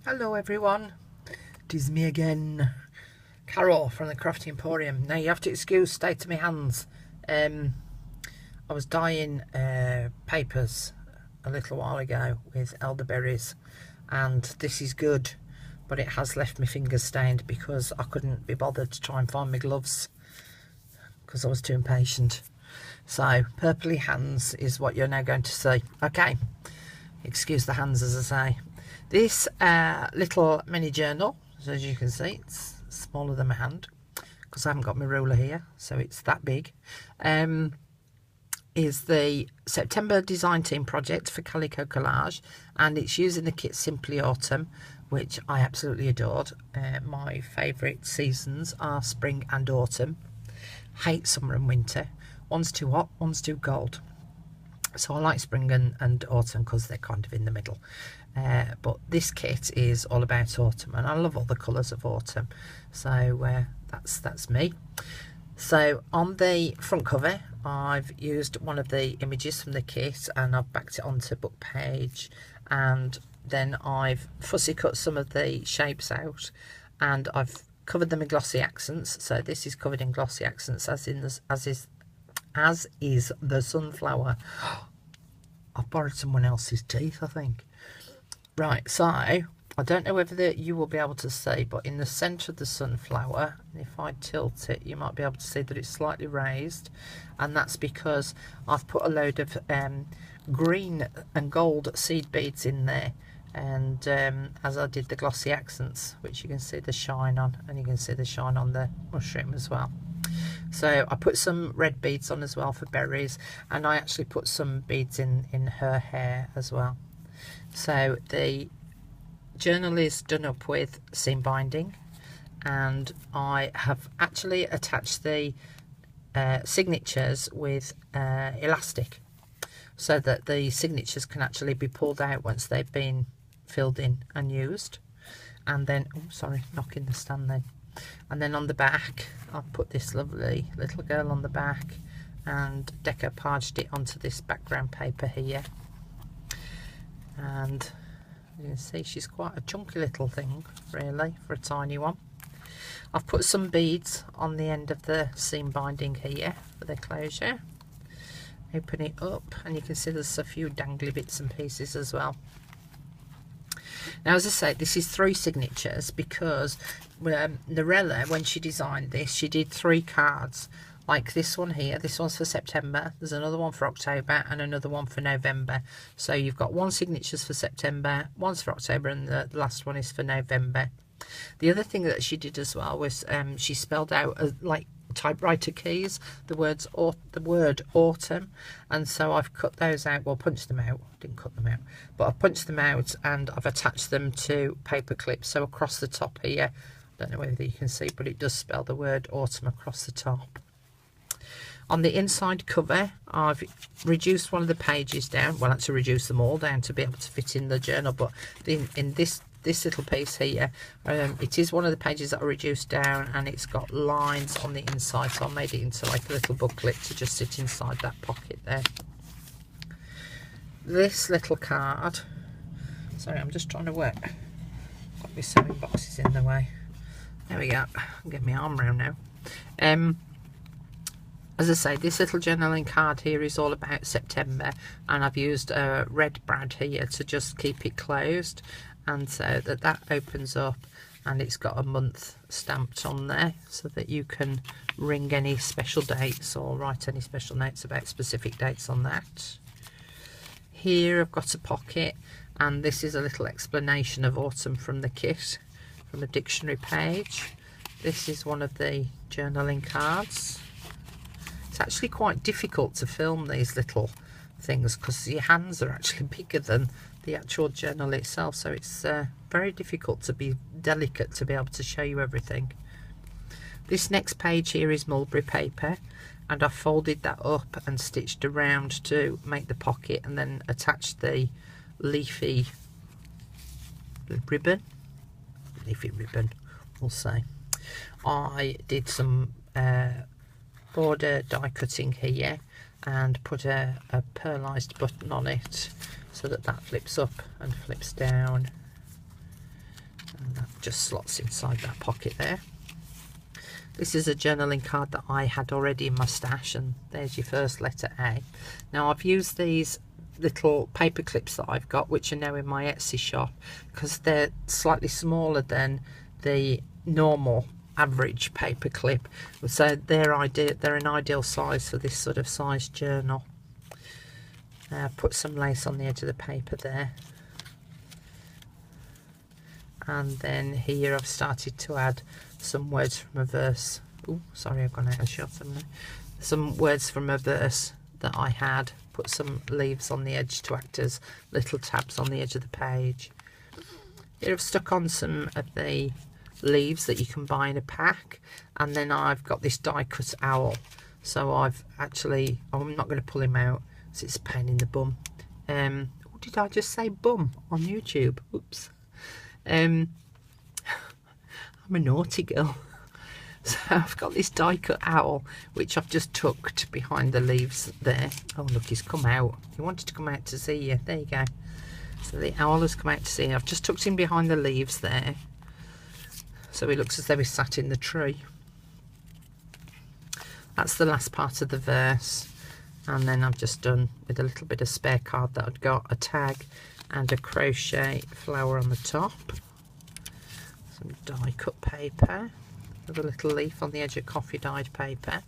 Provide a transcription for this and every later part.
Hello everyone, it is me again, Carol from the Crafty Emporium. Now you have to excuse state of my hands. I was dyeing papers a little while ago with elderberries, and this is good, but it has left my fingers stained because I couldn't be bothered to try and find my gloves because I was too impatient. So purpley hands is what you're now going to see. Okay, excuse the hands, as I say. This little mini journal, so as you can see, it's smaller than my hand because I haven't got my ruler here, so it's that big, is the September design team project for Calico Collage, and it's using the kit Simply Autumn, which I absolutely adored. My favourite seasons are spring and autumn. Hate summer and winter. One's too hot, one's too cold. So I like spring and autumn because they're kind of in the middle. But this kit is all about autumn, and I love all the colours of autumn. So that's me. So on the front cover, I've used one of the images from the kit and I've backed it onto book page, and then I've fussy cut some of the shapes out, and I've covered them in glossy accents. So this is covered in glossy accents, as is the sunflower. I've borrowed someone else's teeth, I think. Right, so I don't know whether you will be able to see, but in the centre of the sunflower, if I tilt it, you might be able to see that it's slightly raised, and that's because I've put a load of green and gold seed beads in there, and as I did the glossy accents, which you can see the shine on, and you can see the shine on the mushroom as well. So I put some red beads on as well for berries, and I actually put some beads in her hair as well. So the journal is done up with seam binding, and I have actually attached the signatures with elastic, so that the signatures can actually be pulled out once they've been filled in and used. And then, oh sorry, knocking the stand then. And then on the back, I've put this lovely little girl on the back and decoupaged it onto this background paper here. And you can see she's quite a chunky little thing, really, for a tiny one. I've put some beads on the end of the seam binding here for the closure. Open it up, and you can see there's a few dangly bits and pieces as well. Now, as I say, this is 3 signatures because Narella, when she designed this, she did 3 cards. Like this one here, this one's for September, there's another one for October, and another one for November. So you've got 1 signatures for September, one's for October, and the last one is for November. The other thing that she did as well was she spelled out like typewriter keys the word autumn, and so I've cut those out, well, punched them out, didn't cut them out, but I've punched them out and I've attached them to paper clips. So across the top here, I don't know whether you can see, but it does spell the word autumn across the top. On the inside cover, I've reduced one of the pages down, well, actually reduced them all down to be able to fit in the journal, but in this little piece here, it is one of the pages that I reduced down, and it's got lines on the inside, so I made it into like a little booklet to just sit inside that pocket there. This little card, sorry, I'm just trying to work, got my sewing boxes in the way, there we go, I'll get my arm round now. As I say, this little journaling card here is all about September, and I've used a red brad here to just keep it closed, and so that opens up, and it's got a month stamped on there so that you can ring any special dates or write any special notes about specific dates on that. Here I've got a pocket, and this is a little explanation of autumn from the kit, from a dictionary page. This is one of the journaling cards. It's actually quite difficult to film these little things because your hands are actually bigger than the actual journal itself, so it's very difficult to be delicate to be able to show you everything. This next page here is mulberry paper, and I folded that up and stitched around to make the pocket, and then attached the leafy ribbon, we'll say. I did some border die cutting here and put a pearlized button on it so that flips up and flips down. just slots inside that pocket there. This is a journaling card that I had already in my stash, and there's your first letter A. Now I've used these little paper clips that I've got, which are now in my Etsy shop, because they're slightly smaller than the normal average paper clip, so they're an ideal size for this sort of size journal. Put some lace on the edge of the paper there, and then here I've started to add some words from a verse. Oh, sorry, I've gone out of shot. Some words from a verse that I had. Put some leaves on the edge to act as little tabs on the edge of the page. Here I've stuck on some of the leaves that you can buy in a pack, and then I've got this die cut owl. So I'm not going to pull him out, so it's a pain in the bum. Did I just say bum on YouTube? Oops. I'm a naughty girl. So I've got this die cut owl, which I've just tucked behind the leaves there. Oh look, he's come out. He wanted to come out to see you. There you go. So the owl has come out to see you. I've just tucked him behind the leaves there, so he looks as though he's sat in the tree. That's the last part of the verse. And then I've just done, with a little bit of spare card that I'd got, a tag and a crochet flower on the top. Some die cut paper with a little leaf on the edge of coffee dyed paper.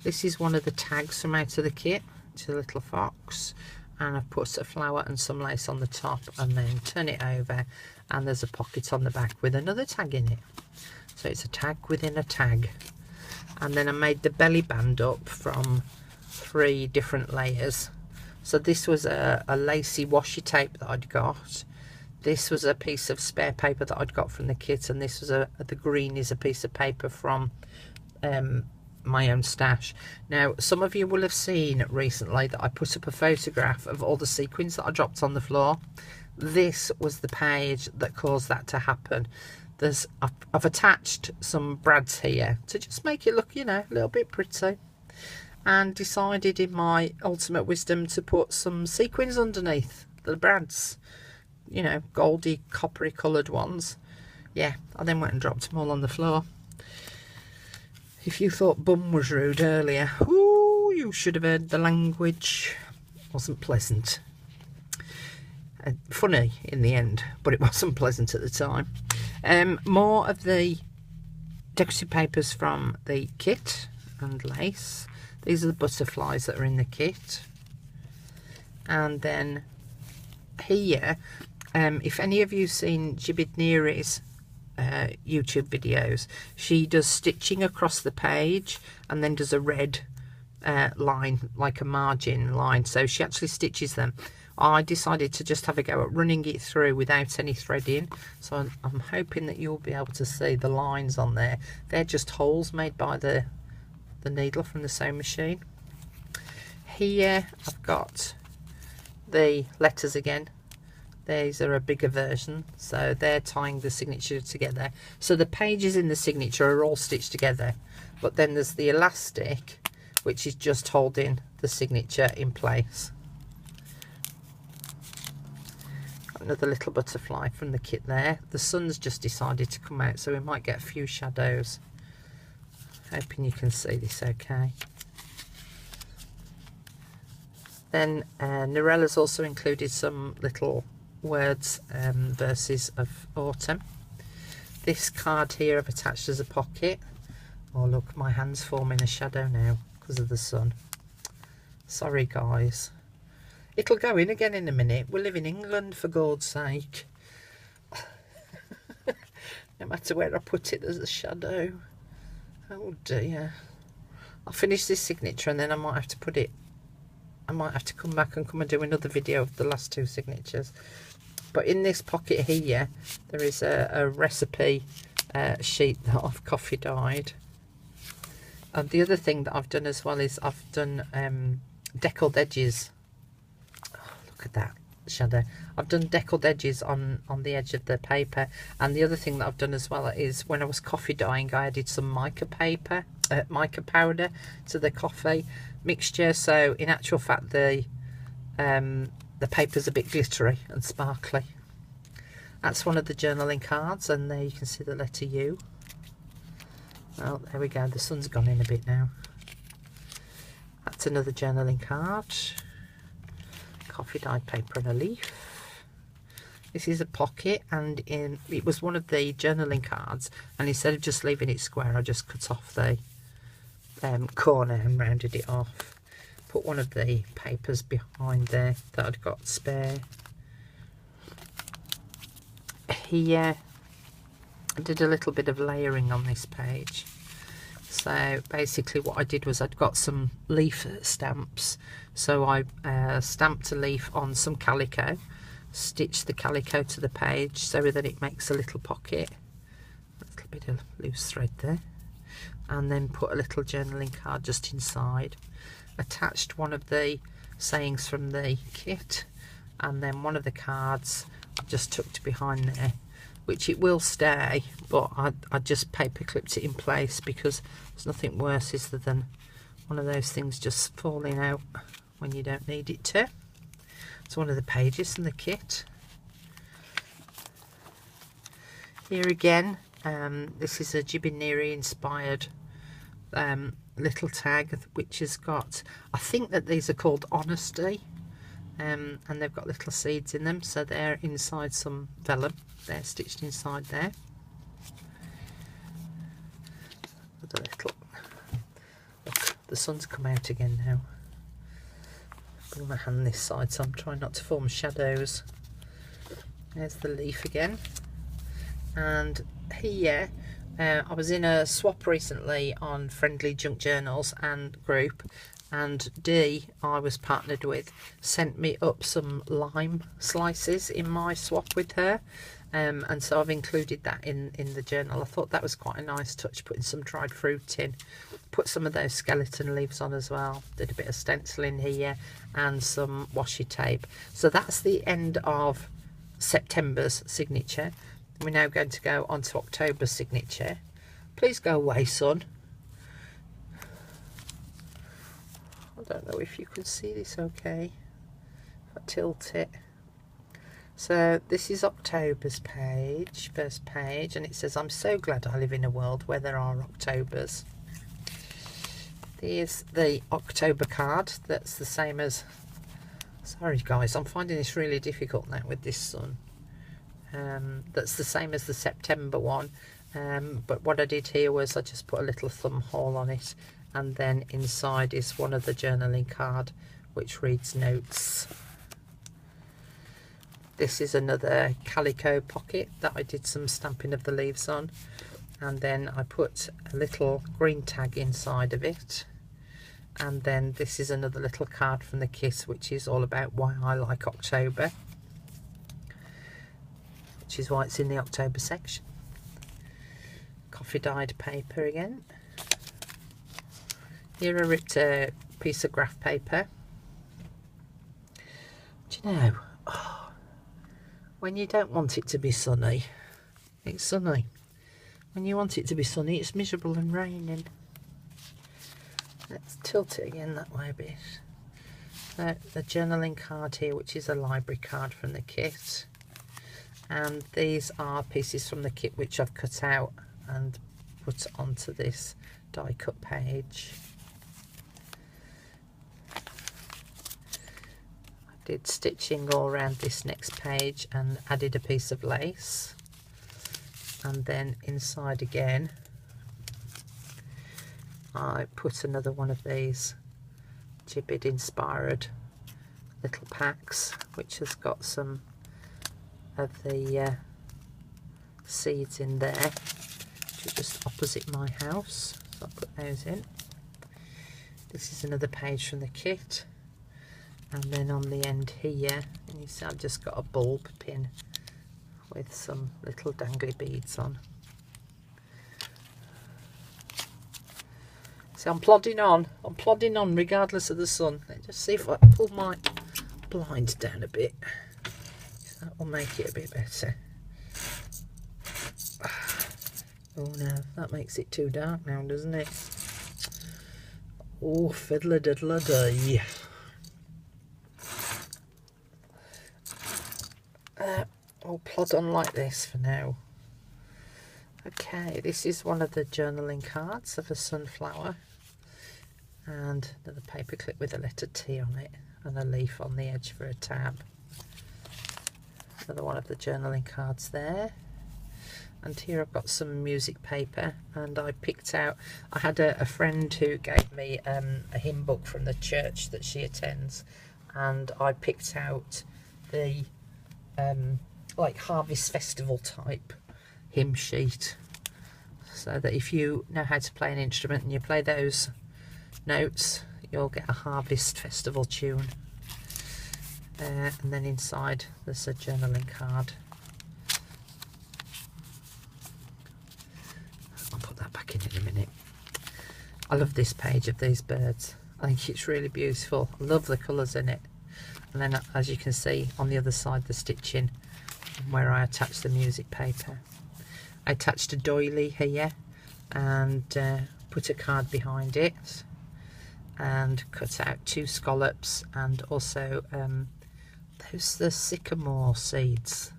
This is one of the tags from out of the kit. It's a little fox, and I've put a flower and some lace on the top, and then turn it over, and there's a pocket on the back with another tag in it. So it's a tag within a tag. And then I made the belly band up from 3 different layers. So this was a lacy washi tape that I'd got. This was a piece of spare paper that I'd got from the kit, and this was the green is a piece of paper from my own stash. Now, some of you will have seen recently that I put up a photograph of all the sequins that I dropped on the floor. This was the page that caused that to happen. I've attached some brads here to just make it look, you know, a little bit pretty, and decided in my ultimate wisdom to put some sequins underneath the brads, you know, goldy coppery coloured ones. Yeah, I then went and dropped them all on the floor. If you thought bum was rude earlier, ooh, you should have heard the language. It wasn't pleasant. Funny in the end, but it wasn't pleasant at the time. More of the decorative papers from the kit and lace. These are the butterflies that are in the kit. And then here, if any of you've seen Jibid Neari's YouTube videos, she does stitching across the page and then does a red line, like a margin line. So she actually stitches them. I decided to just have a go at running it through without any threading, so I'm hoping that you'll be able to see the lines on there. They're just holes made by the needle from the sewing machine. Here I've got the letters again. These are a bigger version, so they're tying the signature together. So the pages in the signature are all stitched together, but then there's the elastic, which is just holding the signature in place. Another little butterfly from the kit there. The sun's just decided to come out, so we might get a few shadows. Hoping you can see this okay. Then Norella's also included some little words, verses of autumn. This card here I've attached as a pocket. Oh look, my hand's forming a shadow now because of the sun. Sorry guys. It'll go in again in a minute. We live in England, for God's sake. No matter where I put it, there's a shadow. Oh dear. I'll finish this signature and then I might have to put it, I might have to come back and do another video of the last 2 signatures. But in this pocket here, there is a recipe sheet that I've coffee dyed. And the other thing that I've done as well is I've done deckled edges. At that shadow. I've done deckled edges on the edge of the paper, and the other thing that I've done as well is when I was coffee dyeing, I added some mica powder to the coffee mixture, so in actual fact the paper's a bit glittery and sparkly. That's one of the journaling cards, and there you can see the letter U. Well, there we go, the sun's gone in a bit now. That's another journaling card. Coffee dyed paper and a leaf. This is a pocket, and it was one of the journaling cards, and instead of just leaving it square, I just cut off the corner and rounded it off. Put one of the papers behind there that I'd got spare. Here I did a little bit of layering on this page. So basically what I did was I'd got some leaf stamps, so I stamped a leaf on some calico, stitched the calico to the page so that it makes a little pocket, a little bit of loose thread there, and then put a little journaling card just inside. Attached one of the sayings from the kit, and then one of the cards I just tucked behind there, which it will stay, but I just paper clipped it in place because there's nothing worse is than one of those things just falling out when you don't need it to. It's one of the pages from the kit. Here again, this is a Jibiniri inspired little tag, which has got, I think that these are called Honesty, and they've got little seeds in them, so they're inside some vellum. They're stitched inside there. With a little, look, the sun's come out again now. Bring my hand this side so I'm trying not to form shadows. There's the leaf again. And here I was in a swap recently on Friendly Junk Journals and group, and Dee, I was partnered with, sent me up some lime slices in my swap with her, and so I've included that in the journal. I thought that was quite a nice touch, putting some dried fruit in. Put some of those skeleton leaves on as well. Did a bit of stenciling here and some washi tape. So that's the end of September's signature. We're now going to go on to October's signature. Please go away, son. I don't know if you can see this okay. If I tilt it. So this is October's page, first page, and it says, "I'm so glad I live in a world where there are Octobers." There's the October card. That's the same as, sorry guys, I'm finding this really difficult now with this sun. That's the same as the September one, but what I did here was I just put a little thumb hole on it, and then inside is one of the journaling card which reads notes. This is another calico pocket that I did some stamping of the leaves on, and then I put a little green tag inside of it. And then this is another little card from the kit, which is all about why I like October, which is why it's in the October section. Coffee dyed paper again. Here I ripped a piece of graph paper. Do you know, when you don't want it to be sunny, it's sunny. When you want it to be sunny, it's miserable and raining. Let's tilt it again that way a bit. The journaling card here, which is a library card from the kit. And these are pieces from the kit which I've cut out and put onto this die cut page. Did stitching all around this next page and added a piece of lace, and then inside again I put another one of these Gibbet inspired little packs, which has got some of the seeds in there, which are just opposite my house, so I'll put those in. This is another page from the kit. And then on the end here, and you see I've just got a bulb pin with some little dangly beads on. So I'm plodding on regardless of the sun. Let's just see if I pull my blind down a bit. That will make it a bit better. Oh no, that makes it too dark now, doesn't it? Oh, fiddler diddler day. Oh plod on like this for now. Okay, this is one of the journaling cards of a sunflower, and another paper clip with a letter T on it and a leaf on the edge for a tab. Another one of the journaling cards there. And here I've got some music paper, and I picked out, I had a friend who gave me a hymn book from the church that she attends, and I picked out the like Harvest Festival type hymn sheet, so that if you know how to play an instrument and you play those notes, you'll get a Harvest Festival tune. And then inside there's a journaling card. I'll put that back in a minute. I love this page of these birds. I think it's really beautiful. I love the colours in it. And then, as you can see on the other side, the stitching where I attached the music paper. I attached a doily here and put a card behind it, and cut out 2 scallops, and also those the sycamore seeds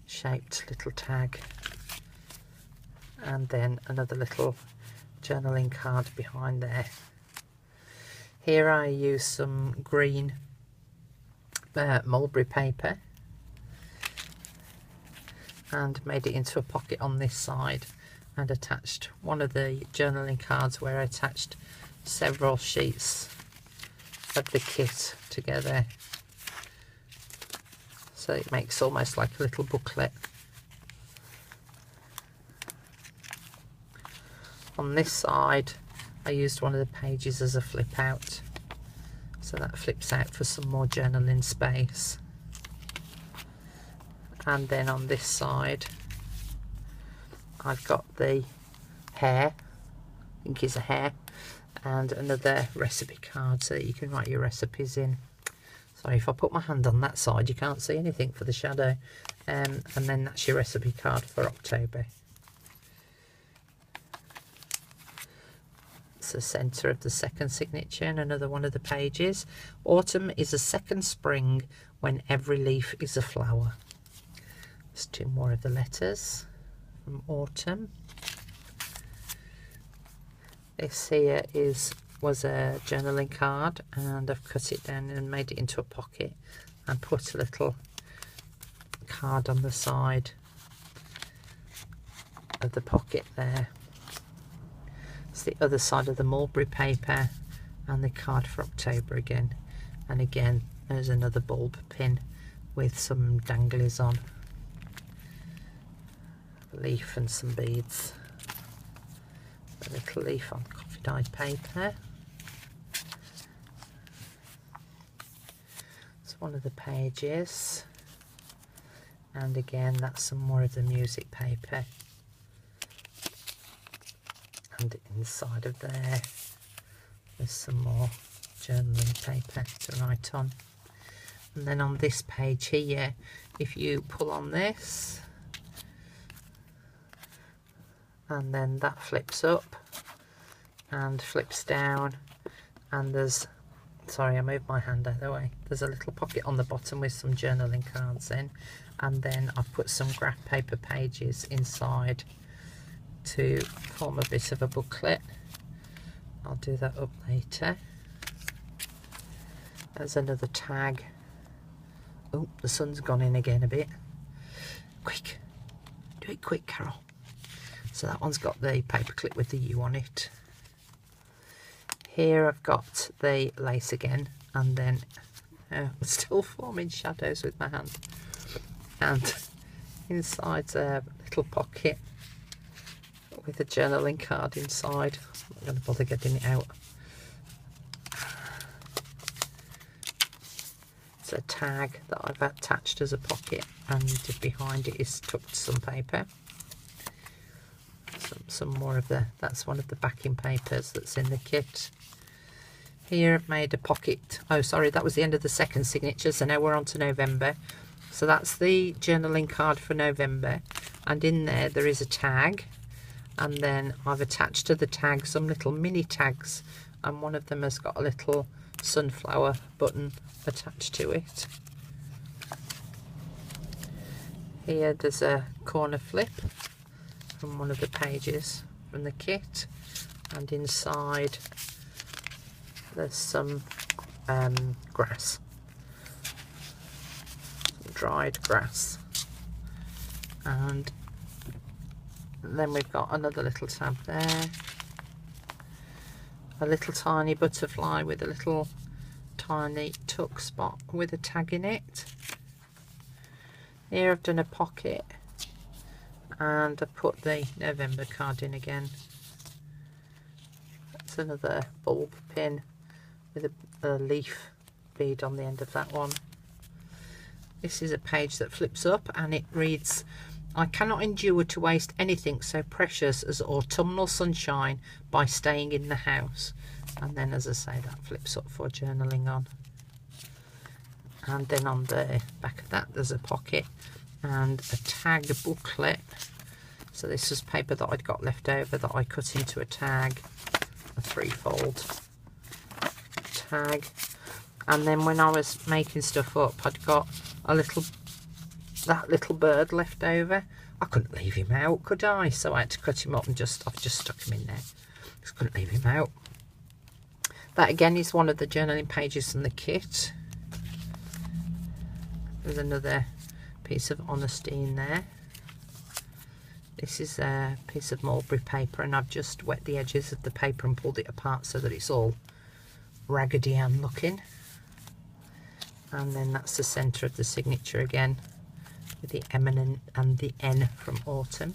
shaped little tag, and then another little journaling card behind there. Here I use some green mulberry paper and made it into a pocket on this side, and attached one of the journaling cards where I attached several sheets of the kit together, so it makes almost like a little booklet. On this side I used one of the pages as a flip out, so that flips out for some more journaling space. And then on this side I've got the hare, I think it's a hare, and another recipe card so that you can write your recipes in. Sorry, if I put my hand on that side you can't see anything for the shadow. And then that's your recipe card for October. It's the centre of the second signature, and another one of the pages. Autumn is a second spring when every leaf is a flower. There's 2 more of the letters from autumn. This here was a journaling card, and I've cut it down and made it into a pocket and put a little card on the side of the pocket there. It's the other side of the mulberry paper, and the card for October again. And again there's another bulb pin with some danglies on, a leaf and some beads. A little leaf on coffee dyed paper. It's one of the pages, and again that's some more of the music paper, and inside of there's some more journaling paper to write on. And then on this page here, if you pull on this, and then that flips up and flips down, and there's, sorry I moved my hand out of the way, there's a little pocket on the bottom with some journaling cards in, and then I've put some graph paper pages inside to form a bit of a booklet. I'll do that up later. There's another tag. Oh, the sun's gone in again a bit. Quick, do it quick, Carol. So that one's got the paper clip with the U on it. Here I've got the lace again, and then I'm still forming shadows with my hand. And inside's a little pocket with a journaling card inside. I'm not going to bother getting it out. It's a tag that I've attached as a pocket, and behind it is tucked some paper. Some more of that's one of the backing papers that's in the kit. Here I've made a pocket. Oh sorry, that was the end of the second signature, so now we're on to November. So that's the journaling card for November, and in there is a tag, and then I've attached to the tag some little mini tags, and one of them has got a little sunflower button attached to it. Here there's a corner flip from one of the pages from the kit, and inside there's some grass, some dried grass, and then we've got another little tab there, a little tiny butterfly with a little tiny tuck spot with a tag in it. Here I've done a pocket, and I put the November card in again. That's another bulb pin with a leaf bead on the end of that one. This is a page that flips up and it reads, "I cannot endure to waste anything so precious as autumnal sunshine by staying in the house." And then, as I say, that flips up for journaling on. And then on the back of that there's a pocket and a tag booklet. So this was paper that I'd got left over that I cut into a tag, a 3-fold tag. And then when I was making stuff up, I'd got that little bird left over. I couldn't leave him out, could I? So I had to cut him up and I've just stuck him in there. Just couldn't leave him out. That again is one of the journaling pages from the kit. There's another piece of honesty in there. This is a piece of mulberry paper, and I've just wet the edges of the paper and pulled it apart so that it's all Raggedy Ann looking. And then that's the centre of the signature again, with the M and the N from autumn.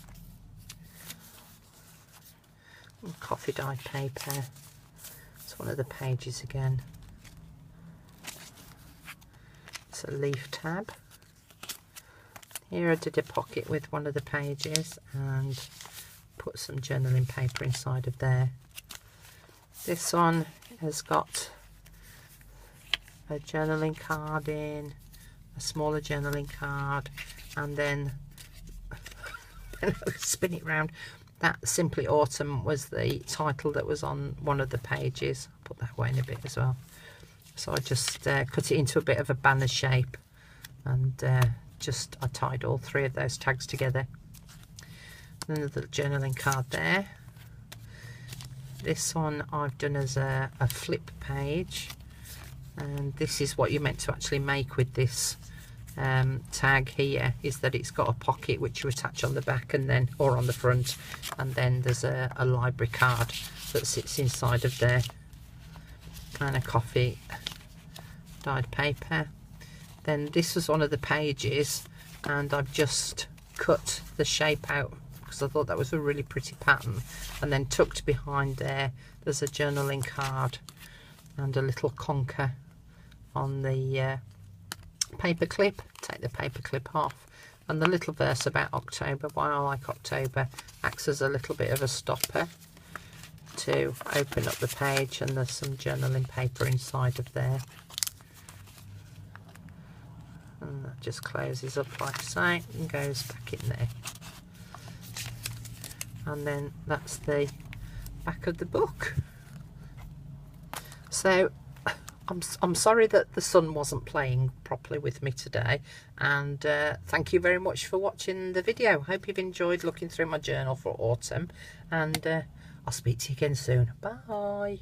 And coffee dyed paper. It's one of the pages again. It's a leaf tab. Here I did a pocket with one of the pages and put some journaling paper inside of there. This one has got a journaling card in, a smaller journaling card, and then spin it round. That Simply Autumn was the title that was on one of the pages. I'll put that away in a bit as well. So I just cut it into a bit of a banner shape, and I tied all 3 of those tags together. Another journaling card there. This one I've done as a flip page, and this is what you're meant to actually make with this tag here, is that it's got a pocket which you attach on the back and then, or on the front, and then there's a library card that sits inside of there, and a coffee dyed paper. Then this was one of the pages, and I've just cut the shape out because I thought that was a really pretty pattern, and then tucked behind there's a journaling card and a little conker on the paper clip. Take the paper clip off, and the little verse about October, why I like October, acts as a little bit of a stopper to open up the page, and there's some journaling paper inside of there, and that just closes up like so and goes back in there. And then that's the back of the book. So I'm sorry that the sun wasn't playing properly with me today, and thank you very much for watching the video. Hope you've enjoyed looking through my journal for autumn, and I'll speak to you again soon. Bye.